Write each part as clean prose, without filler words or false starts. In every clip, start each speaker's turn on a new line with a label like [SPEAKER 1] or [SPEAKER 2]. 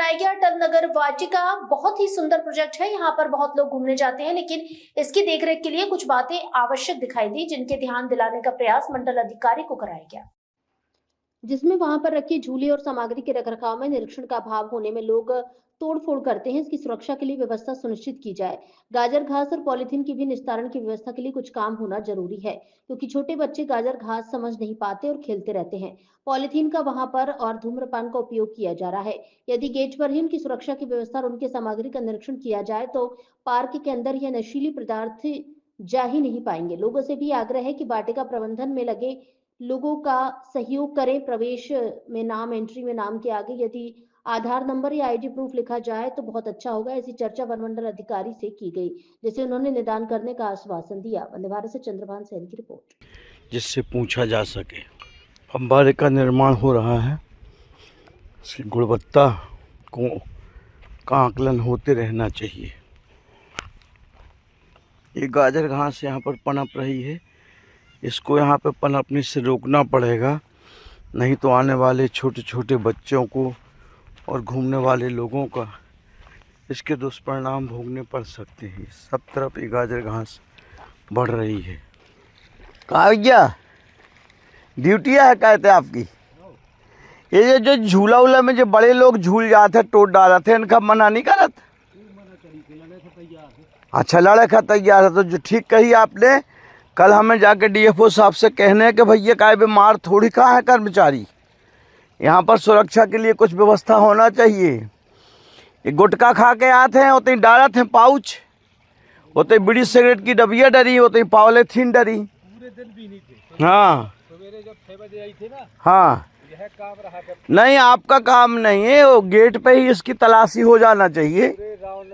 [SPEAKER 1] बनाया गया अटल नगर वाटिका बहुत ही सुंदर प्रोजेक्ट है। यहाँ पर बहुत लोग घूमने जाते हैं, लेकिन इसकी देखरेख के लिए कुछ बातें आवश्यक दिखाई दी, जिनके ध्यान दिलाने का प्रयास मंडल अधिकारी को कराया गया, जिसमें वहां पर रखे झूले और सामग्री के रखरखाव में निरीक्षण का अभाव होने में लोग तोड़फोड़ करते हैं। इसकी सुरक्षा के लिए व्यवस्था सुनिश्चित की जाए। गाजर घास और पॉलीथीन की भी निस्तारण की व्यवस्था के लिए कुछ काम होना जरूरी है, क्योंकि छोटे बच्चे गाजर घास समझ नहीं पाते और खेलते रहते हैं। पॉलीथीन का वहां पर और धूम्रपान का उपयोग किया जा रहा है। यदि गेट पर ही उनकी सुरक्षा की व्यवस्था और उनके सामग्री का निरीक्षण किया जाए तो पार्क के अंदर यह नशीली पदार्थ जा ही नहीं पाएंगे। लोगों से भी आग्रह है कि वाटिका प्रबंधन में लगे लोगों का सहयोग करें। प्रवेश में नाम, एंट्री में नाम के आगे यदि आधार नंबर या आईडी प्रूफ लिखा जाए तो बहुत अच्छा होगा। ऐसी चर्चा वन मंडल अधिकारी से की गई, जिसे उन्होंने निदान करने का आश्वासन दिया। वंदे भारत से चंद्रभान सेन की रिपोर्ट।
[SPEAKER 2] जिससे पूछा जा सके। फव्वारे का निर्माण हो रहा है, इसकी गुणवत्ता का आकलन होते रहना चाहिए। ये गाजर घास यहाँ पर पनप रही है, इसको यहाँ पे पनपने से रोकना पड़ेगा, नहीं तो आने वाले छोटे छोटे बच्चों को और घूमने वाले लोगों का इसके दुष्परिणाम भोगने पड़ सकते हैं। सब तरफ ये गाजर घास बढ़ रही है। कहाँ भैया ड्यूटी है कहते आपकी? ये जो झूला उला में जो बड़े लोग झूल जाते टोट डालते हैं, इनका मना नहीं करत? अच्छा, लड़े का तैयार है तो जो ठीक कही आपने। कल हमें जाके डीएफओ साहब से कहने कि भैया काय बीमार थोड़ी कहाँ है कर्मचारी, यहाँ पर सुरक्षा के लिए कुछ व्यवस्था होना चाहिए। ये गुटखा खा के आते हैं, उतनी डालत हैं पाउच, उतनी बीड़ी सिगरेट की डबिया डरी, उतनी पॉलीथीन डरी।
[SPEAKER 3] पूरे दिन भी नहीं थे।
[SPEAKER 2] हाँ,
[SPEAKER 3] सवेरे जब 6 बजे आई थी ना,
[SPEAKER 2] हाँ,
[SPEAKER 3] यह काम रहा कर।
[SPEAKER 2] नहीं आपका काम नहीं है, वो गेट पे ही इसकी तलाशी हो जाना चाहिए।
[SPEAKER 3] पूरे राउंड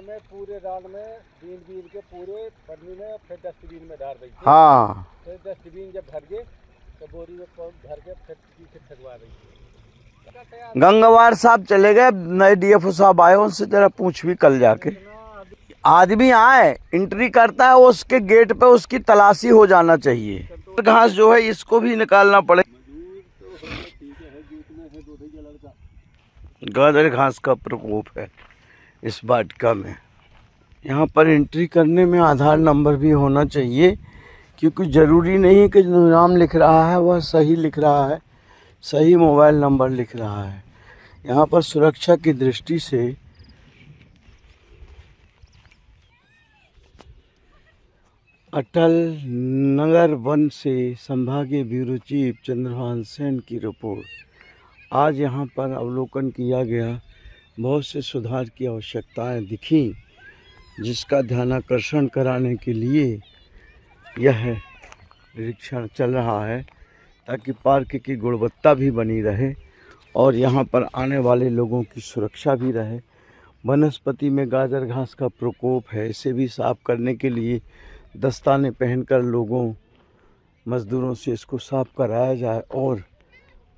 [SPEAKER 3] में बीन के पूरे पन्नी में फिर डस्टबिन में डाल रही थी।
[SPEAKER 2] हाँ,
[SPEAKER 3] फिर डस्टबिन जब भर गए तो बोरी में भर के फिर पीछे ठगवा रही थी।
[SPEAKER 2] गंगवार साहब चले गए, नए डीएफओ साहब आए, उनसे जरा पूछ भी कल जाके। आदमी आए एंट्री करता है, उसके गेट पे उसकी तलाशी हो जाना चाहिए। घास जो है इसको भी निकालना पड़ेगा। गाजर घास का प्रकोप है इस वाटिका में। यहाँ पर एंट्री करने में आधार नंबर भी होना चाहिए, क्योंकि ज़रूरी नहीं कि जो नाम लिख रहा है वह सही लिख रहा है, सही मोबाइल नंबर लिख रहा है। यहाँ पर सुरक्षा की दृष्टि से अटल नगर वन से संभागीय ब्यूरो चीफ चंद्रभान सेन की रिपोर्ट। आज यहाँ पर अवलोकन किया गया, बहुत से सुधार की आवश्यकताएं दिखी, जिसका ध्यानाकर्षण कराने के लिए यह निरीक्षण चल रहा है, ताकि पार्क की गुणवत्ता भी बनी रहे और यहाँ पर आने वाले लोगों की सुरक्षा भी रहे। वनस्पति में गाजर घास का प्रकोप है, इसे भी साफ करने के लिए दस्ताने पहनकर लोगों मज़दूरों से इसको साफ कराया जाए और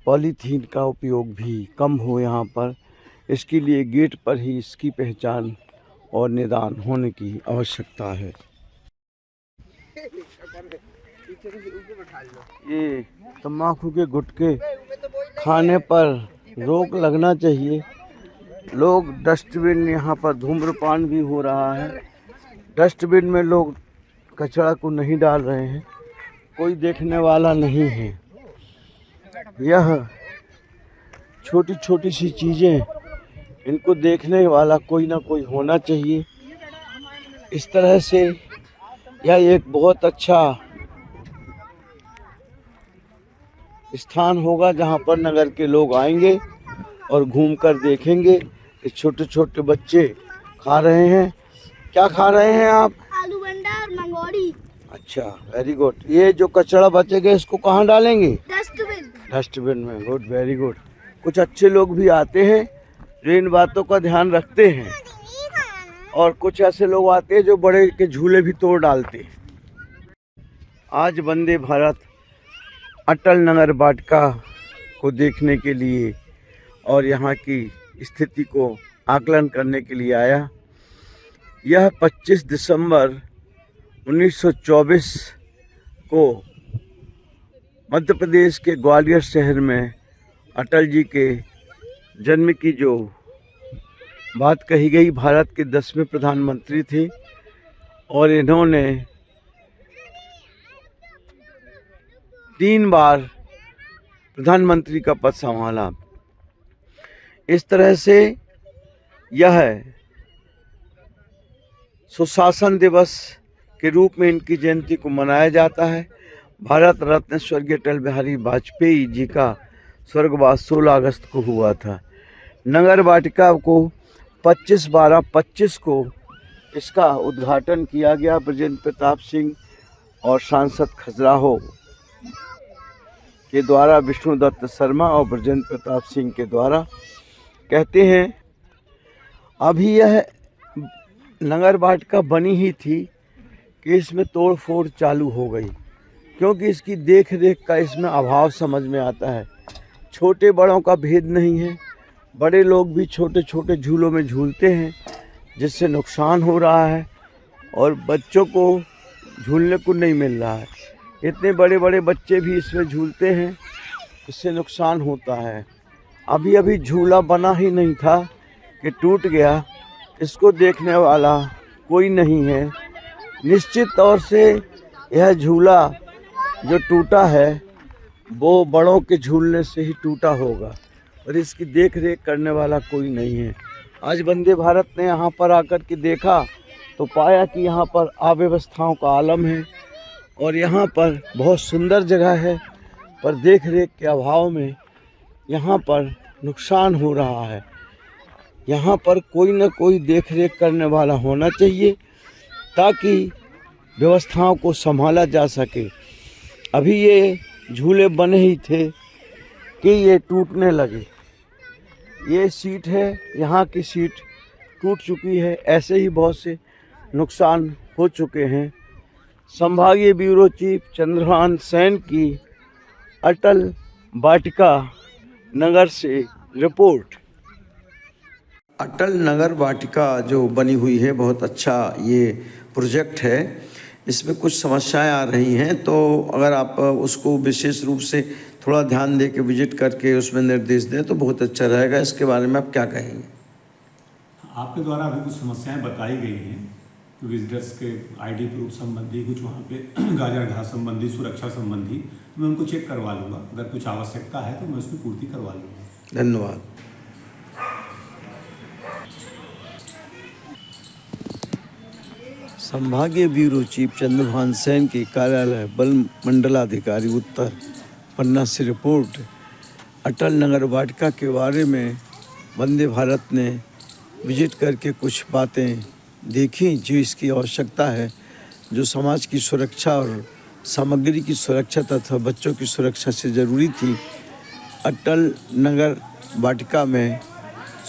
[SPEAKER 2] पॉलीथीन का उपयोग भी कम हो यहाँ पर। इसके लिए गेट पर ही इसकी पहचान और निदान होने की आवश्यकता है। ये तम्बाकू के गुटखे खाने पर रोक लगना चाहिए। लोग डस्टबिन, यहाँ पर धूम्रपान भी हो रहा है, डस्टबिन में लोग कचरा को नहीं डाल रहे हैं, कोई देखने वाला नहीं है। यह छोटी छोटी सी चीज़ें, इनको देखने वाला कोई ना कोई होना चाहिए। इस तरह से यह एक बहुत अच्छा स्थान होगा, जहां पर नगर के लोग आएंगे और घूमकर देखेंगे कि छोटे छोटे बच्चे खा रहे हैं। क्या खा रहे हैं आप?
[SPEAKER 4] आलू बंडा और मंगोड़ी।
[SPEAKER 2] अच्छा, वेरी गुड। ये जो कचरा बचेगा इसको कहाँ डालेंगे?
[SPEAKER 4] डस्टबिन।
[SPEAKER 2] डस्टबिन में। Good, very good. कुछ अच्छे लोग भी आते हैं जो इन बातों का ध्यान रखते हैं, और कुछ ऐसे लोग आते हैं जो बड़े के झूले भी तोड़ डालते हैं। आज वंदे भारत अटल नगर वाटिका को देखने के लिए और यहाँ की स्थिति को आकलन करने के लिए आया। यह 25 दिसंबर 1924 को मध्य प्रदेश के ग्वालियर शहर में अटल जी के जन्म की जो बात कही गई। भारत के 10वें प्रधानमंत्री थे और इन्होंने 3 बार प्रधानमंत्री का पद संभाला। इस तरह से यह सुशासन दिवस के रूप में इनकी जयंती को मनाया जाता है। भारत रत्न स्वर्गीय अटल बिहारी वाजपेयी जी का स्वर्गवास 16 अगस्त को हुआ था। नगर वाटिका को 25/12/25 को इसका उद्घाटन किया गया। ब्रजेंद्र प्रताप सिंह और सांसद खजुराहो के द्वारा, विष्णुदत्त शर्मा और ब्रजेंद्र प्रताप सिंह के द्वारा। कहते हैं अभी यह नगर वाटिका बनी ही थी कि इसमें तोड़ फोड़ चालू हो गई, क्योंकि इसकी देख रेख का इसमें अभाव समझ में आता है। छोटे बड़ों का भेद नहीं है, बड़े लोग भी छोटे छोटे झूलों में झूलते हैं, जिससे नुकसान हो रहा है और बच्चों को झूलने को नहीं मिल रहा है। इतने बड़े बड़े बच्चे भी इसमें झूलते हैं, इससे नुकसान होता है। अभी अभी झूला बना ही नहीं था कि टूट गया, इसको देखने वाला कोई नहीं है। निश्चित तौर से यह झूला जो टूटा है वो बड़ों के झूलने से ही टूटा होगा और इसकी देख रेख करने वाला कोई नहीं है। आज वंदे भारत ने यहाँ पर आकर के देखा तो पाया कि यहाँ पर अव्यवस्थाओं का आलम है और यहाँ पर बहुत सुंदर जगह है, पर देख रेख के अभाव में यहाँ पर नुकसान हो रहा है। यहाँ पर कोई न कोई देख रेख करने वाला होना चाहिए ताकि व्यवस्थाओं को संभाला जा सके। अभी ये झूले बने ही थे कि ये टूटने लगे। ये सीट है, यहाँ की सीट टूट चुकी है। ऐसे ही बहुत से नुकसान हो चुके हैं। संभागीय ब्यूरो चीफ चंद्रभान सेन की अटल वाटिका नगर से रिपोर्ट। अटल नगर वाटिका जो बनी हुई है, बहुत अच्छा ये प्रोजेक्ट है। इसमें कुछ समस्याएं आ रही हैं, तो अगर आप उसको विशेष रूप से थोड़ा ध्यान दे के विजिट करके उसमें निर्देश दें तो बहुत अच्छा रहेगा। इसके बारे में आप क्या कहेंगे?
[SPEAKER 5] आपके द्वारा अभी कुछ समस्याएं बताई गई हैं, तो विजिटर्स के आईडी प्रूफ संबंधी, कुछ वहाँ पे गाजर घास संबंधी, सुरक्षा संबंधी, तो मैं उनको चेक करवा लूँगा। अगर कुछ आवश्यकता है तो मैं उसकी पूर्ति करवा लूँगा।
[SPEAKER 2] धन्यवाद। संभागीय ब्यूरो चीफ चंद्रभान सेन के कार्यालय बल मंडलाधिकारी उत्तर पन्ना से रिपोर्ट। अटल नगर वाटिका के बारे में वंदे भारत ने विजिट करके कुछ बातें देखी जो इसकी आवश्यकता है, जो समाज की सुरक्षा और सामग्री की सुरक्षा तथा बच्चों की सुरक्षा से ज़रूरी थी। अटल नगर वाटिका में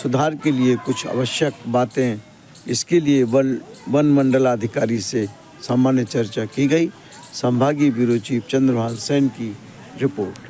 [SPEAKER 2] सुधार के लिए कुछ आवश्यक बातें, इसके लिए वन मंडलाधिकारी से सामान्य चर्चा की गई। संभागीय ब्यूरो चीफ चंद्रभान सेन की रिपोर्ट।